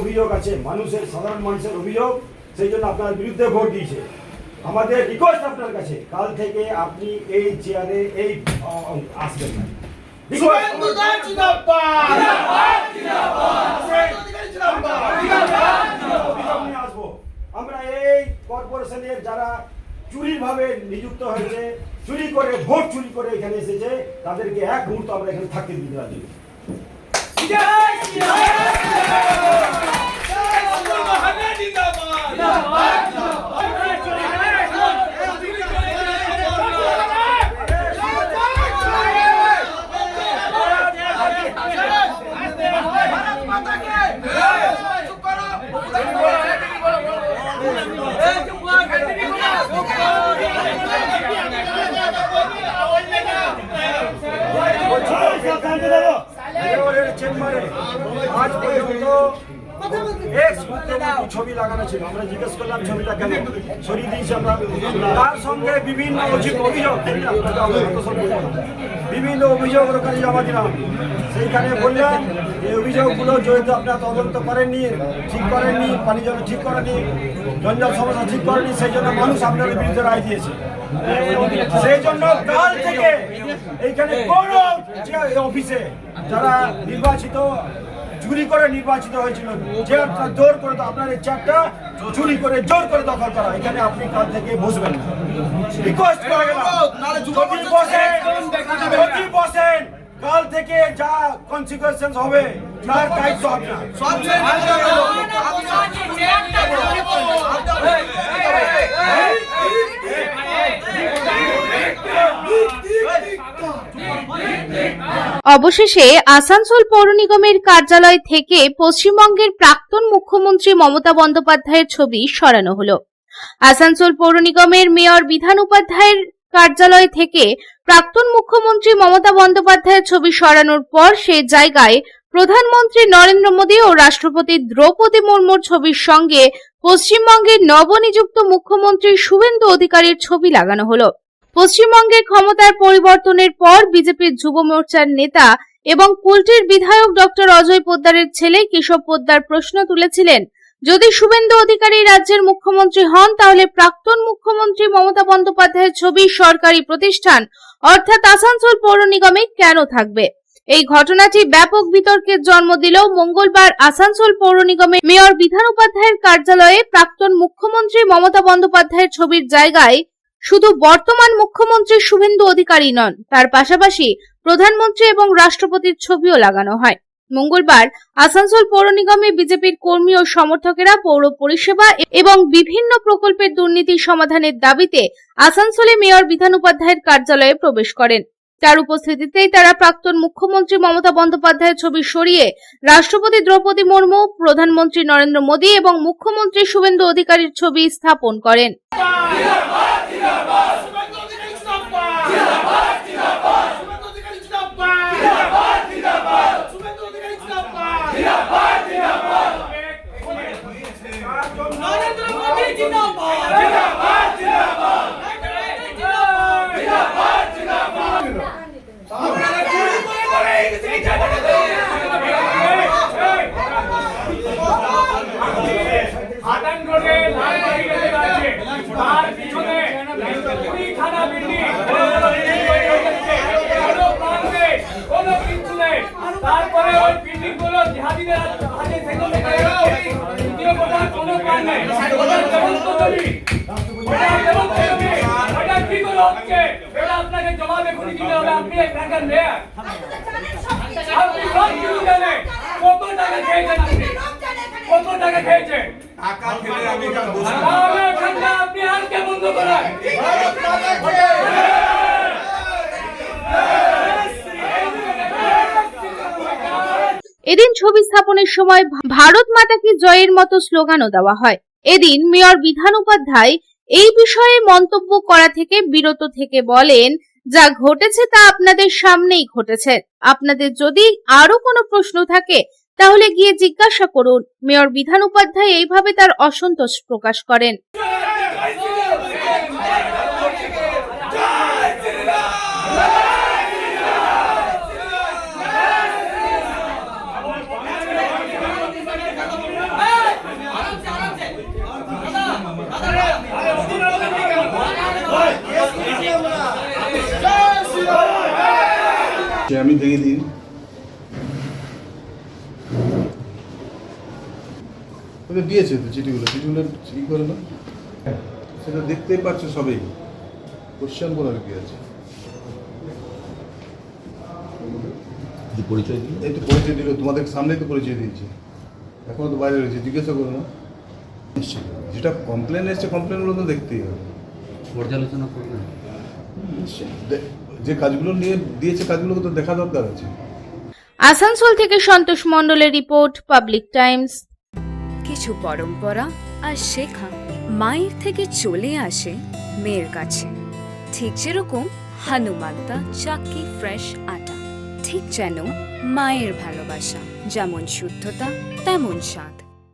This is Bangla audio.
অভিযোগ আছে, সাধারণ মানুষের অভিযোগ, সেই জন্য আপনার বিরুদ্ধে ভোট দিয়েছে। আমাদের রিকোয়েস্ট আপনার কাছে, কাল থেকে আপনি এই চেয়ারে আসবেন না। আমরা এই কর্পোরেশনের যারা চুরির ভাবে নিযুক্ত হয়েছে, চুরি করে ভোট চুরি করে এখানে এসেছে, তাদেরকে এক মুহূর্ত আমরা এখানে থাকতে দিতে রাজি। চেম্বারে আজ পর্যন্ত ছবি লাগানো ছিল, আমরা জিজ্ঞেস করলাম ছবিটা কেন সরিয়ে দিয়েছি আমরা। তার সঙ্গে বিভিন্ন অভিযোগ ওখানে জমা দিলাম। সেইখানে বললেন এই অভিযোগগুলো যেহেতু আপনারা তদন্ত করেননি, ঠিক করেননি, পানি জল ঠিক করেনি, জঞ্জাল সমস্যা ঠিক করেনি, সেই জন্য মানুষ আপনাদের বিরুদ্ধে রায় দিয়েছে। সেই জন্য কাল থেকে এইখানে কোন অফিসে যারা নির্বাচিত চুরি করে নির্বাচিত হয়েছিল, চেয়ারটা জোর করে আপনার এই চেয়ারটা চুরি করে জোর করে দখল করা, এখানে আপনি কাল থেকে বসবেন না। রিকোয়েস্ট করে গেলাম, যদি বসেন কাল থেকে যা কনসিকুয়েন্স হবে তার দায়িত্ব আপনার। অবশেষে আসানসোল পৌর নিগমের কার্যালয় থেকে পশ্চিমবঙ্গের প্রাক্তন মুখ্যমন্ত্রী মমতা বন্দ্যোপাধ্যায়ের ছবি সরানো হলো। আসানসোল পৌর নিগমের মেয়র বিধান উপাধ্যায়ের কার্যালয় থেকে প্রাক্তন মুখ্যমন্ত্রী মমতা বন্দ্যোপাধ্যায়ের ছবি সরানোর পর সে জায়গায় প্রধানমন্ত্রী নরেন্দ্র মোদী ও রাষ্ট্রপতি দ্রৌপদী মুর্মুর ছবির সঙ্গে পশ্চিমবঙ্গের নবনিযুক্ত মুখ্যমন্ত্রী শুভেন্দু অধিকারীর ছবি লাগানো হলো। পশ্চিমবঙ্গের ক্ষমতার পরিবর্তনের পর বিজেপির যুব মোর্চার নেতা এবং কুলটির বিধায়ক ডক্টর অজয় পোদ্দারের ছেলে কেশব পোদ্দার প্রশ্ন তুলেছিলেন, যদি শুভেন্দু অধিকারী রাজ্যের মুখ্যমন্ত্রী হন তাহলে প্রাক্তন মুখ্যমন্ত্রী মমতা বন্দ্যোপাধ্যায়ের ছবি সরকারি প্রতিষ্ঠান অর্থাৎ আসানসোল পৌর নিগমে কেন থাকবে? এই ঘটনাটি ব্যাপক বিতর্কের জন্ম দিলেও মঙ্গলবার আসানসোল পৌর নিগমের মেয়র বিধান উপাধ্যায়ের কার্যালয়ে প্রাক্তন মুখ্যমন্ত্রী মমতা বন্দ্যোপাধ্যায়ের ছবির জায়গায় শুধু বর্তমান মুখ্যমন্ত্রী শুভেন্দু অধিকারী নন, তার পাশাপাশি প্রধানমন্ত্রী এবং রাষ্ট্রপতির ছবিও লাগানো হয়। মঙ্গলবার আসানসোল পৌর নিগমে বিজেপির কর্মী ও সমর্থকেরা পৌর পরিষেবা এবং বিভিন্ন প্রকল্পের দুর্নীতি সমাধানের দাবিতে আসানসোলে মেয়র বিধান উপাধ্যায়ের কার্যালয়ে প্রবেশ করেন। তার উপস্থিতিতেই তারা প্রাক্তন মুখ্যমন্ত্রী মমতা বন্দ্যোপাধ্যায়ের ছবি সরিয়ে রাষ্ট্রপতি দ্রৌপদী মুর্মু, প্রধানমন্ত্রী নরেন্দ্র মোদী এবং মুখ্যমন্ত্রী শুভেন্দু অধিকারীর ছবি স্থাপন করেন। তারপরে ওই বিল্ডিং গুলো জিহাদিদের হাতে থেকে দ্বিতীয় কথা কোনো প্ল্যান নেই। ওটা কি করে হচ্ছে এটা আপনাকে জবাব এখনই দিতে হবে। আপনি এক টাকার মেয়র, আপনি সব কিছু জানেন। কত টাকা খেয়েছেন আপনি? কত টাকা খেয়েছেন? টাকা খেলে আমি এখানে বসে আপনি আর কে বন্ধ করেন? এদিন ছবি স্থাপনের সময় ভারত মাতা কি জয়ের মতো স্লোগানও দেওয়া হয়। এদিন মেয়র বিধান উপাধ্যায় এই বিষয়ে মন্তব্য করা থেকে বিরত থেকে বলেন, যা ঘটেছে তা আপনাদের সামনেই ঘটেছে। আপনাদের যদি আরো কোনো প্রশ্ন থাকে তাহলে গিয়ে জিজ্ঞাসা করুন। মেয়র বিধান উপাধ্যায় এইভাবে তার অসন্তোষ প্রকাশ করেন। সে আমি দেখে দিই। ওটা দিয়েছে তো চিঠিগুলো ই করে না, সেটা দেখতেই পাচ্ছে সবাই। কোশ্চেন করার কি আছে? পরিচয় দিন। এই তো পরিচয় দিল, তোমাদের সামনেই তো পরিচয় দিয়েছি। এখনো তো বাইরে রয়েছে, জিজ্ঞাসা করো না। নিশ্চয়ই যেটা কমপ্লেন এসছে, কমপ্লেনগুলো তো দেখতেই হবে। পর্যালোচনা করবেন। যে কাজগুলো নিয়ে দিয়েছে, কাজগুলো তো দেখা দরকার আছে। আসানসোল থেকে সন্তোষ মণ্ডলের রিপোর্ট, পাবলিক টাইমস। কিছু পরম্পরা আর শেখা মায়ের থেকে চলে আসে মেয়ের কাছে, ঠিক যেরকম হনুমান্তা চাক্কি ফ্রেশ আটা, ঠিক যেন মায়ের ভালোবাসা, যেমন শুদ্ধতা তেমন স্বাদ।